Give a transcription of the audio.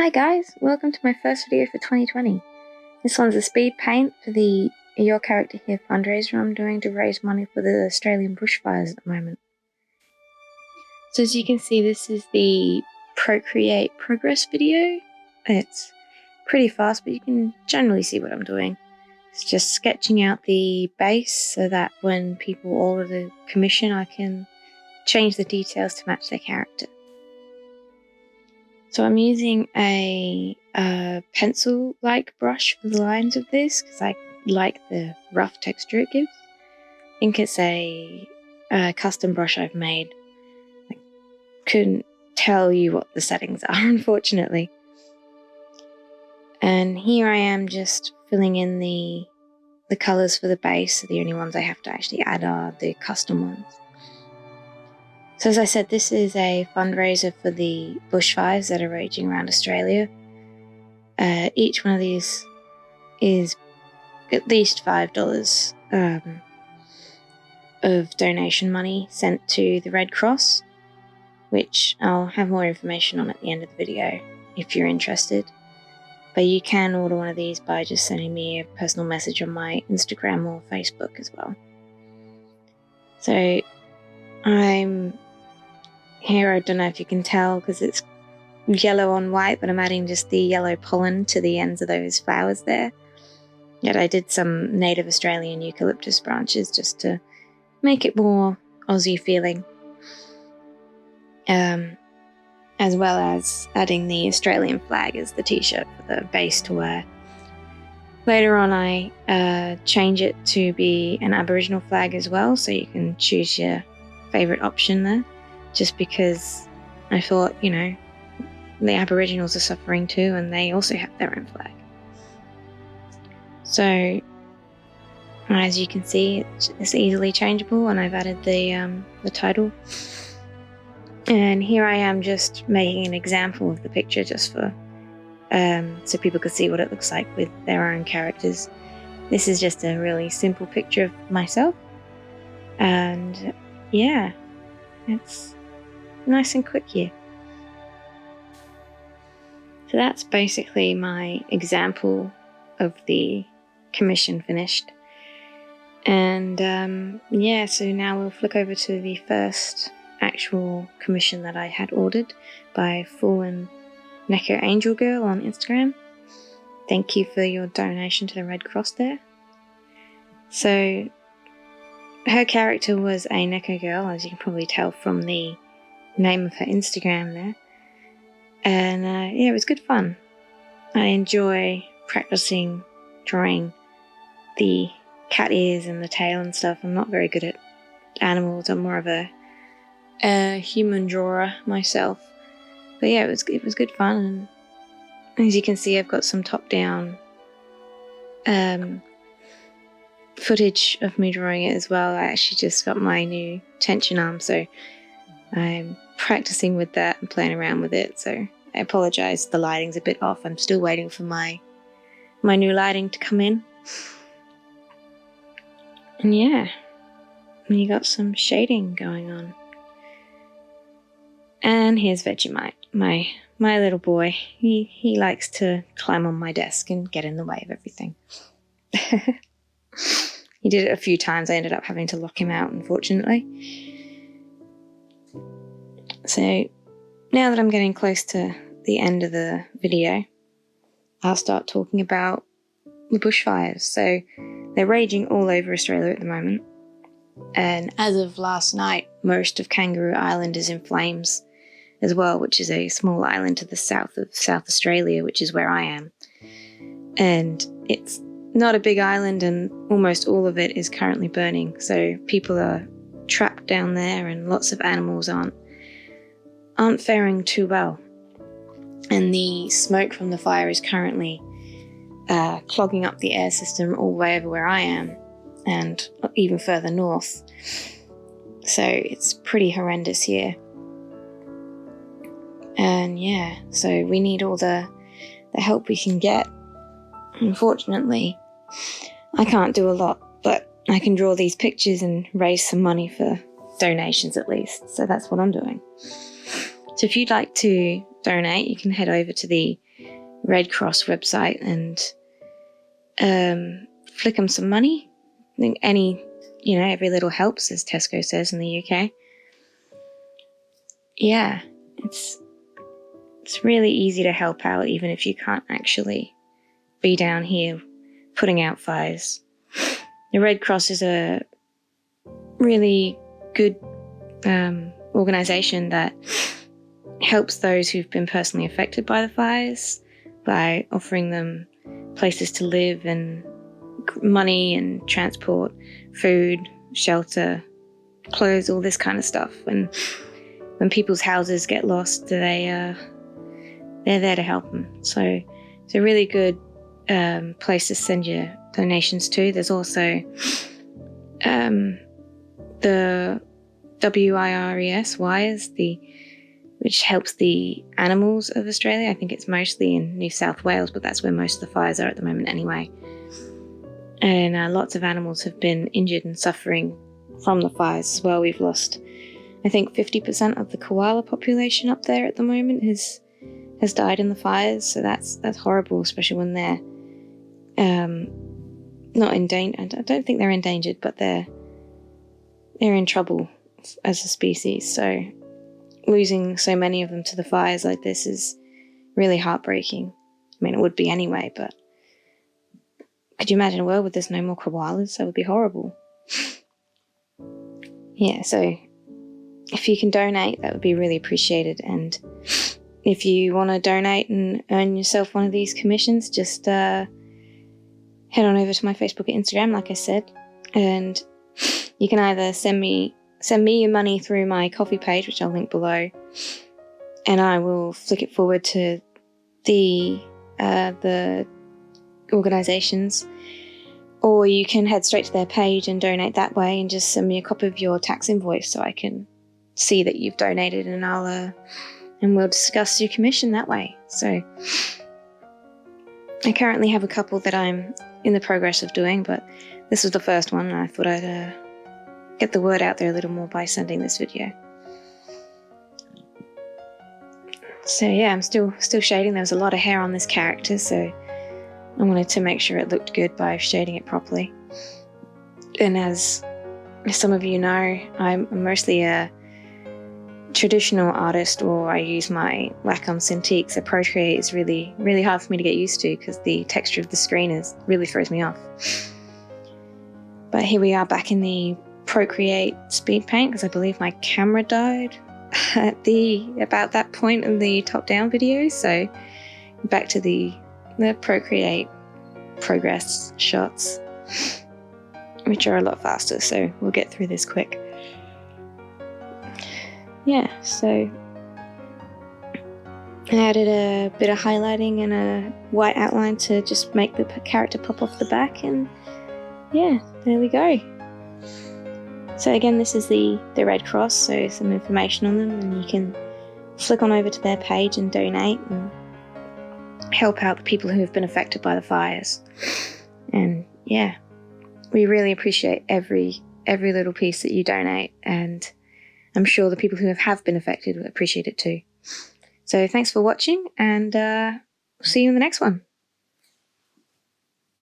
Hi guys, welcome to my first video for 2020. This one's a speed paint for the Your Character Here fundraiser I'm doing to raise money for the Australian bushfires at the moment. So as you can see, this is the Procreate progress video. It's pretty fast, but you can generally see what I'm doing. It's just sketching out the base so that when people order the commission, I can change the details to match their character. So I'm using a pencil-like brush for the lines of this because I like the rough texture it gives. I think it's a custom brush I've made. I couldn't tell you what the settings are, unfortunately. And here I am just filling in the colours for the base. The only ones I have to actually add are the custom ones. So as I said, this is a fundraiser for the bushfires that are raging around Australia. Each one of these is at least $5 of donation money sent to the Red Cross, which I'll have more information on at the end of the video if you're interested. But you can order one of these by just sending me a personal message on my Instagram or Facebook as well. So I'm here, I don't know if you can tell because it's yellow on white, but I'm adding just the yellow pollen to the ends of those flowers there. Yet I did some native Australian eucalyptus branches just to make it more Aussie feeling. As well as adding the Australian flag as the t-shirt for the base to wear. Later on I change it to be an Aboriginal flag as well, so you can choose your favourite option there. Just because I thought, you know, the Aboriginals are suffering too and they also have their own flag. So, as you can see, it's easily changeable and I've added the title. And here I am just making an example of the picture just for, so people could see what it looks like with their own characters. This is just a really simple picture of myself. And yeah, it's nice and quick here. So that's basically my example of the commission finished. And yeah, so now we'll flick over to the first actual commission that I had ordered by Fallen Neko Angel Girl on Instagram. Thank you for your donation to the Red Cross there. So her character was a Neko girl, as you can probably tell from the name of her Instagram there. And yeah, it was good fun. I enjoy practicing drawing the cat ears and the tail and stuff. I'm not very good at animals. I'm more of a human drawer myself. But yeah, it was good fun. And as you can see, I've got some top-down footage of me drawing it as well. I actually just got my new tension arm, so I'm practicing with that and playing around with it. So I apologise, the lighting's a bit off. I'm still waiting for my new lighting to come in. And yeah, you got some shading going on. And here's Vegemite, my little boy. He likes to climb on my desk and get in the way of everything. He did it a few times. I ended up having to lock him out, unfortunately. So now that I'm getting close to the end of the video, I'll start talking about the bushfires. So they're raging all over Australia at the moment. And as of last night, most of Kangaroo Island is in flames as well, which is a small island to the south of South Australia, which is where I am. And it's not a big island and almost all of it is currently burning. So people are trapped down there and lots of animals aren't faring too well. And the smoke from the fire is currently clogging up the air system all the way over where I am and even further north. So it's pretty horrendous here. And yeah, so we need all the help we can get. Unfortunately, I can't do a lot, but I can draw these pictures and raise some money for donations at least. So that's what I'm doing. So if you'd like to donate, you can head over to the Red Cross website and flick them some money. I think every little helps, as Tesco says in the UK. Yeah, it's really easy to help out, even if you can't actually be down here putting out fires. The Red Cross is a really good organisation that helps those who've been personally affected by the fires by offering them places to live and money and transport, food, shelter, clothes, all this kind of stuff. And when people's houses get lost, they're there to help them. So it's a really good place to send your donations to. There's also the WIRES, which helps the animals of Australia. I think it's mostly in New South Wales, but that's where most of the fires are at the moment anyway. And lots of animals have been injured and suffering from the fires as well. We've lost, I think, 50% of the koala population up there at the moment has died in the fires. So that's horrible, especially when they're not endangered. I don't think they're endangered, but they're in trouble as a species. So losing so many of them to the fires like this is really heartbreaking. I mean, it would be anyway, but could you imagine a world where there's no more koalas? That would be horrible. Yeah, so if you can donate, that would be really appreciated. And if you want to donate and earn yourself one of these commissions, just head on over to my Facebook and Instagram, like I said, and you can either send me your money through my Ko-fi page, which I'll link below, and I will flick it forward to the organisations, or you can head straight to their page and donate that way, and just send me a copy of your tax invoice so I can see that you've donated, and we'll discuss your commission that way. So I currently have a couple that I'm in the progress of doing, but this was the first one, and I thought I'd get the word out there a little more by sending this video. So yeah, I'm still shading. There was a lot of hair on this character, so I wanted to make sure it looked good by shading it properly. And as some of you know, I'm mostly a traditional artist, or I use my Wacom Cintiq, so Procreate is really, really hard for me to get used to because the texture of the screen really throws me off. But here we are back in the Procreate Speedpaint, because I believe my camera died at about that point in the top-down video, so back to the Procreate progress shots, which are a lot faster, so we'll get through this quick. Yeah, so I added a bit of highlighting and a white outline to just make the character pop off the back, and yeah, there we go. So again, this is the Red Cross, so some information on them, and you can flick on over to their page and donate and help out the people who have been affected by the fires. And yeah, we really appreciate every little piece that you donate, and I'm sure the people who have been affected will appreciate it too. So thanks for watching, and see you in the next one.